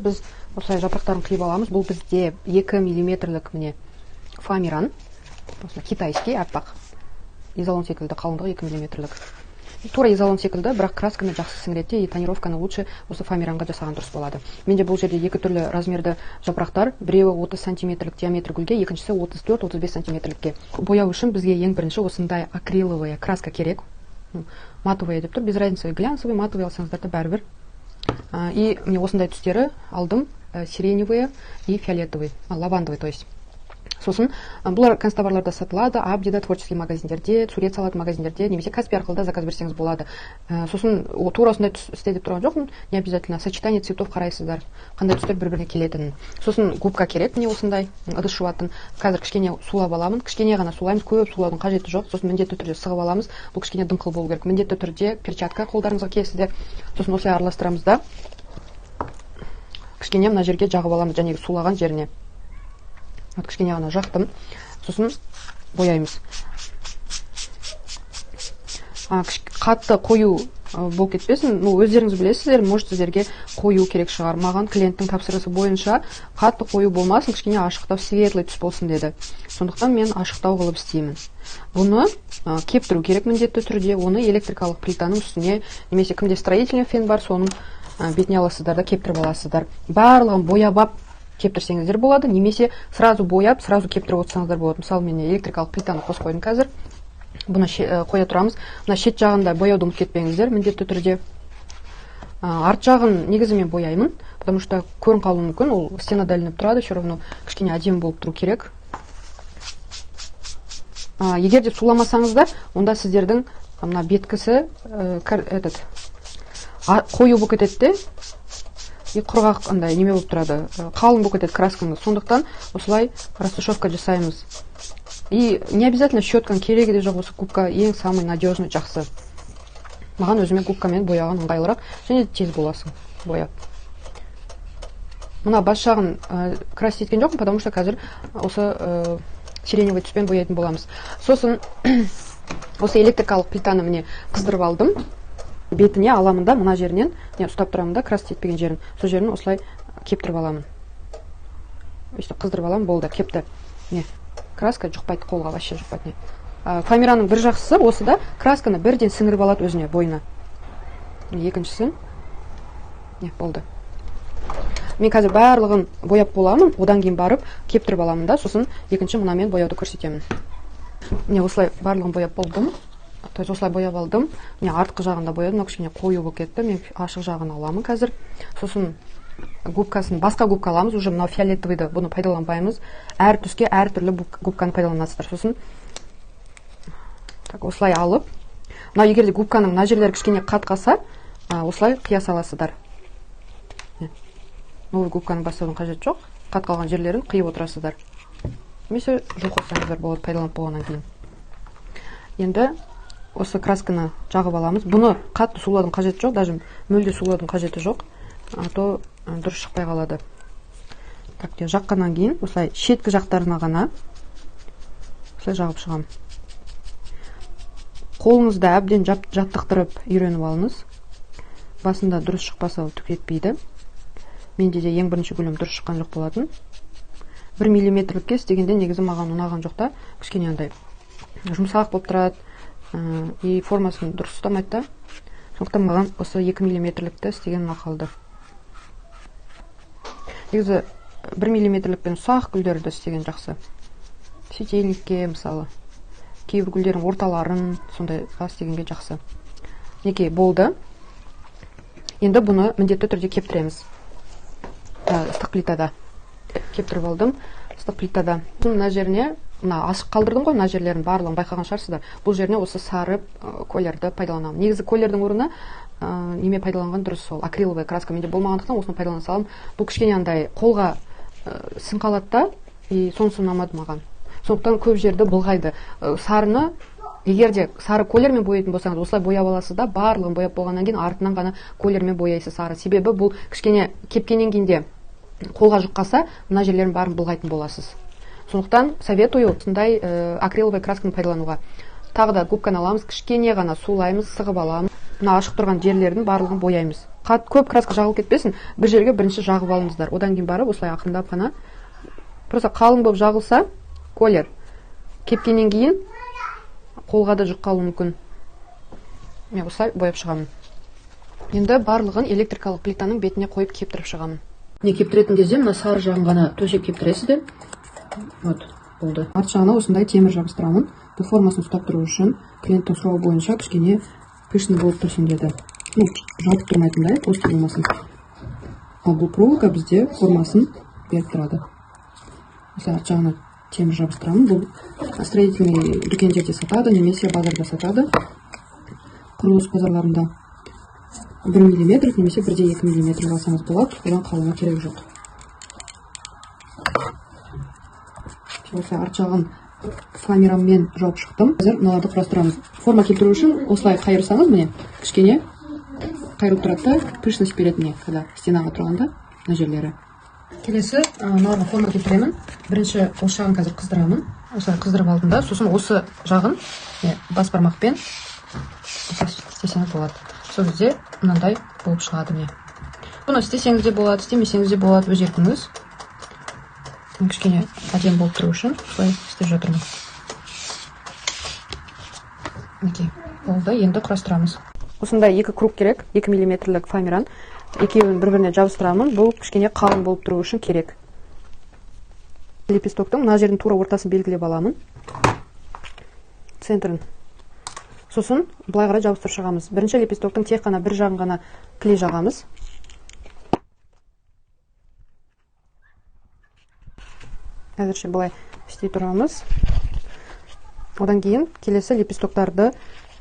Біз осылай жапырақтарын қиып аламыз. Бұл бізде 2 миллиметрлік міне фоамиран. Китайский аппақ. Изолон секілді, қалыңдығы 2 миллиметрлік. Тура изолон секілді, бірақ красканы жақсы сіңіреді и тонировканы лучше осы фоамиранға жасаған дұрыс болады. Менде бұл жерде екі түрлі размерді жапырақтар, біреуі 30 сантиметрлік диаметр гүлге, екіншісі 34-35 сантиметрлікке. Бояу үшін бізге ең бірінші осындай акриловая краска керек. Матовая деп тұр, без разницы, глянцевый, матовый алсаңыздар да бәрібір. И мне осындай түстері алдым, сиреневый и фиолетовый, лавандовый, то есть. Сосын бұлар констоварларда сатылады, Абдида, творческий магазиндерде, сурет салат магазиндерде, немесе Каспи арқылы да заказ берсеңіз болады. Сосын тура осындай түс істе деп тұрған жоқпын, не обязательно сочетание цветов қарайсыздар, қандай түстер бір-біріне келетінін. Сосын губка керек, міне осындай ыдыс жуатын. Қазір кішкене сулап аламын, кішкене ғана сулаймыз, көп сулаудың қажеті жоқ. Сосын міндетті түрде сығып аламыз, бұл кішкене дымқыл болу керек. Міндетті түрде перчатка қолдарыңызға келсізде. Сосын осылай араластырамыз да кішкене мына жерге жағып аламыз, және сулаған жеріне. Кішкене ғана жақтым. Сосын бояймыз. Қатты қою болып кетпесін. Өздеріңіз білесіздер, может сіздерге қою керек шығар. Маған клиенттің тапсырысы бойынша қатты қою болмасын, кішкене ашықтау, светлый түс болсын деді. Сондықтан мен ашықтау қылып істеймін. Бұны кептіру керек міндетті түрде. Оны электрикалық плитаның үстіне, немесе кімде строительный фен бар, соның бетіне аласыздар да кептіріп аласыздар. Барлығын бояп кептірсеңіздер болады, немесе сразу бояп, сразу кептіріп отырсаңыздар болады. Мысалы, мен электрикалық плитаны қосып қойдым қазір. Бұны қоя тұрамыз. Мына шет жағында бояуды ұмытып кетпеңіздер, міндетті түрде. Арт жағын негізі мен бояймын, потому что көрін қалуы мүмкін, ол стенада ілініп тұрады, все равно кішкене әдемі болып тұру керек. Егер де суламасаңыздар, онда сіздердің мына беткісі қою болып кетеді, құрғақ андай неме болып тұрады, қалың болып кетеді краскаңыз. Сондықтан осылай растушевка жасаймыз. И не обязательно щетканың керегі де жоқ, осы губка ең самый надежный, жақсы. Маған өзіме губкамен бояған ыңғайлырақ, және тез боласың бояп. Мына бас жағын красить еткен жоқпын, потому что қазір осы сиреневый түспен бояйтын боламыз. Сосын осы электрикалық плитаны міне қыздырып алдым. Бетіне аламын да, мына жерінен ұстап тұрамын да, красить етпеген жерін. Сол жерін осылай кептіріп аламын. Қыздырып аламын, болды, кепті. Краска жұқпайды қолға, вообще жұқпайды. Фоамираның бір жақсысы осы да, красканы бірден сіңіріп алады өзіне, бойына. Екіншісін. Болды. Мен қазір барлығын бояп боламын, одан кейін барып кептіріп аламын да, сосын екінші мұнамен бояуды көрсетемін. Осылай барлығын бояп болдым. То есть осылай бояп алдым. Мен артқы жағында боядым, кішкене қою болып кетті. Мен ашық жағын аламын қазір. Сосын губкасын, басқа губка аламыз, уже мынау фиолетовыйды, бұны пайдаланбаймыз. Әр түске әр түрлі губканы пайдаланасыздар. Сосын осылай алып, мынау егер де губканың мына жерлері кішкене қатқаса, осылай қия саласыздар. Новый губканың бастаудың қажеті жоқ. Қат қалған жерлерін қиып отырасыздар. Немесе жоқ қойсаңыздар болады, пайдаланып болғаннан кейін. Енді осы красканы жағып аламыз. Бұны қатты сулаудың қажеті жоқ, даже мүлде сулаудың қажеті жоқ. То дұрыс шықпай қалады. Жаққаннан кейін осылай шеткі жақтарына ғана осылай жағып шығам. Қолыңызды әбден жаттықтырып үйреніп алыңыз. Басында дұрыс шықпаса түк етпейді. Менде де ең бірінші гүлім дұрыс шыққан жоқ болатын. 1 миллиметрлікке істегенде негізі маған ұнаған жоқ та, кішкене андай жұмсақ болып тұрады. И формасын дұрыс ұстамайды да. Сондықтан маған осы 2 миллиметрлікті істеген қалды. Негізі 1 миллиметрлікпен ұсақ гүлдерді істеген жақсы. Светильникке мысалы. Кейбір гүлдердің орталарын сондай істегенге жақсы. Неке болды. Енді бұны міндетті түрде кептіреміз. Ыстық плитада. Кептіріп алдым. Ыстық плитада. Мына жеріне, мына ашық қалдырдым ғой, мына жерлерін барлығын байқаған шығарсыздар. Бұл жеріне осы сары колерді пайдаланамын. Негізі колердің орнына неме пайдаланған дұрыс сол. Акриловая краска менде болмағандықтан осыны пайдалана салам. Бұл кішкене андай қолға сіңқалады да, и сонысы ұнамады маған. Сондықтан көп жерді былғайды. Сарыны, егер де сары колермен бояйтын болсаңыз, осылай бояп аласыз да, барлығын бояп болғаннан кейін артынан ғана колермен бояйсыз сары. Себебі бұл кішкене кепкеннен кейін де қолға жұққаса, мына жерлерін барын былғайтын боласыз. Сондықтан советую осындай акриловая красканы пайдалануға. Тағы да губканы аламыз, кішкене ғана сулаймыз, сығып аламыз. Мына ашық тұрған жерлердің барлығын бояймыз. көп краска жағылып кетпесін, бір жерге бірінші жағып алыңыздар. Одан кейін барып осылай ақырындап қана. Просто қалың болып жағылса, колер кепкеннен кейін қолға да жұқ қалуы мүмкін. Мен осылай бояп шығамын. Енді барлығын электрикалық плитаның бетіне қойып кептіріп шығамын. Не кептіретін кезде мына сары жағын ғана төсеп кептіресіздер. Вот, болды. Арт жағына осындай темір жабыстырамын. Бұл формасын ұстап тұру үшін клиенттің сұрауы бойынша кішкене пышный болып тұрсын деді. Жабып тұрмайтындай, просто болмасын. Ал бұл проволока бізде формасын беріп тұрады. Осылай арт жағына темір жабыстырамын. Бұл строительный дүкендерде сатады, немесе базарда сатады. Құрылыс базарларында 1 мм немесе 1,2 мм алсаңыз болады, одан қалуына керек жоқ. Осылай арт жағын фоамиранмен жауып шықтым. Қазір мыналарды құрастырамыз. Форма келтіру үшін осылай қайырсаңыз, міне, кішкене қайырылып тұрады да, пышность береді не, когда стенаға тұрғанда, мына жерлері. Келесі, мыналарға форма келтіремін. Бірінші осы жағын қазір қыздырамын. Осылай қыздырып алдым да, сосын осы жағын бас бармақпен істесеңіз болады. Сол кезде мынандай болып шығады міне. Бұны істесеңіз де болады, істемесеңіз де болады, өз еркіңіз. Кішкене әдемі болып тұру үшін солай істеп жатырмын. Мінекей, болды, енді құрастырамыз. Осындай 2 круг керек, 2 мм фоамиран. Екеуін бір-біріне жабыстырамын. Бұл кішкене қалың болып тұру үшін керек. Лепестоктың мына жердің тура ортасын белгілеп аламын. Центрін. Сосын былай қарай жабыстырып шығамыз. Бірінші лепестоктың тек қана бір жағын ғана клей жағамыз. Әзірше былай істей тұрамыз. Одан кейін келесі лепестоктарды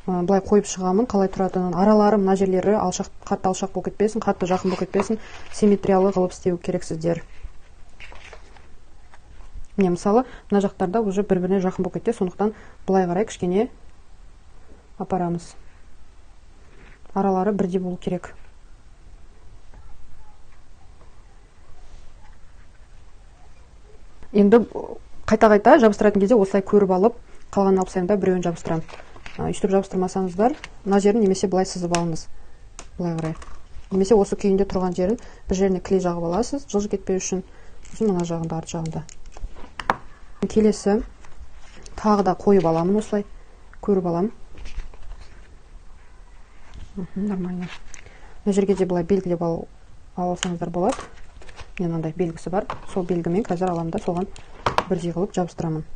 былай қойып шығамын, қалай тұратынын. Аралары мына жерлері қатты алшақ болып кетпесін, қатты жақын болып кетпесін, симметриялы қылып істеу керексіздер. Міне мысалы, мына жақтарда уже бір-біріне жақын болып кетті, сондықтан былай қарай кішкене апарамыз. Аралары бірдей болу керек. Енді қайта-қайта жабыстыратын кезде осылай көріп алып, қалғанын алып тастаймын да біреуін жабыстырамын. Үстіп жабыстырмасаңыздар, мына жерін немесе былай сызып алыңыз. Былай қарай. Немесе осы күйінде тұрған жерін бір жеріне клей жағып аласыз, жылжып кетпеу үшін. Сосын мына жағында, арт жағында. Келесі тағы да қойып аламын, осылай көріп аламын. Нормально. Мына жерге де былай белгілеп алсаңыздар болады. Мен мынандай белгісі бар. Сол белгімен қазір аламын да соған бірдей қылып жабыстырамын.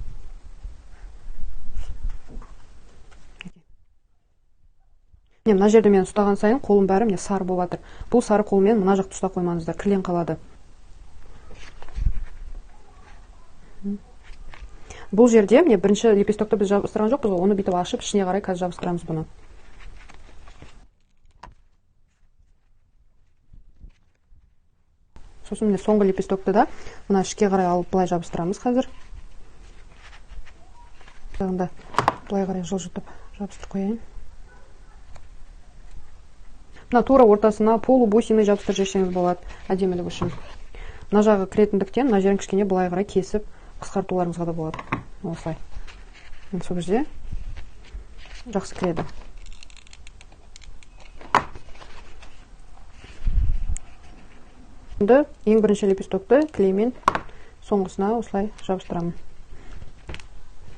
Мына жерде мен ұстаған сайын қолым бәрі міне сары болып жатыр. Бұл сары қолмен мына жақты ұстап қоймаңыздар, кілең қалады. Бұл жерде міне бірінші лепестокты біз жабыстырған жоқпыз, оны бүйтіп ашып, ішіне қарай қазір жабыстырамыз бұны. Сосын міне соңғы лепестокты да мына ішке қарай алып былай жабыстырамыз қазір. Жағында былай қарай жылжытып жабыстырып қояйын. Мына тура ортасына полубусины жабыстырып жіберсеңіз болады, әдемілік үшін. Мына жағы кіретіндіктен мына жерін кішкене былай қарай кесіп қысқартуларыңызға да болады. Осылай. Сол кезде жақсы кіреді. Енді ең бірінші лепестокты клеймен соңғысына осылай жабыстырамын.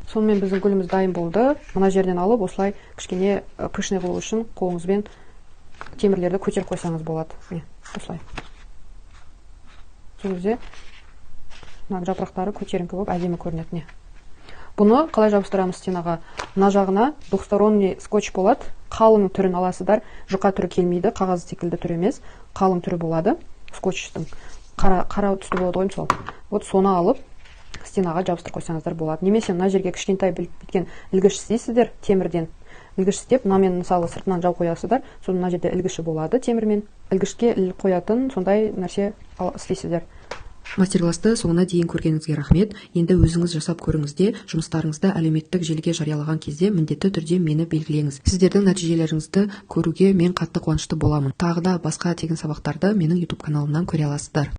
Сонымен біздің гүліміз дайын болды. Мына жерден алып осылай кішкене пышный болу үшін қолыңызбен темірлерді көтеріп қойсаңыз болады. Осылай. Сол кезде жапырақтары көтеріңкі болып әдемі көрінеді. Бұны қалай жабыстырамыз стенаға? Мына жағына двухсторонний скотч болады. Қалың түрін аласыздар. Жұқа түрі келмейді, қағаз секілді түрі емес. Қалың түрі болады. Скотчтың қара түсті болады ғой мысалы. Вот соны алып стенаға жабыстырып қойсаңыздар болады. Немесе мына жерге кішкентай біткен ілгіш істейсіздер темірден. Ілгіш істеп, мынамен мысалы сыртынан жау қоясыздар. Сосын мына жерде ілгіші болады темірмен. Ілгішке қоятын сондай нәрсе істейсіздер. Мастер-класты соңына дейін көргеніңізге рахмет. Енді өзіңіз жасап көріңіз де, жұмыстарыңызды әлеуметтік желіге жариялаған кезде міндетті түрде мені белгілеңіз. Сіздердің нәтижелеріңізді көруге мен қатты қуанышты боламын. Тағы да басқа тегін сабақтарды менің YouTube каналымнан көре аласыздар.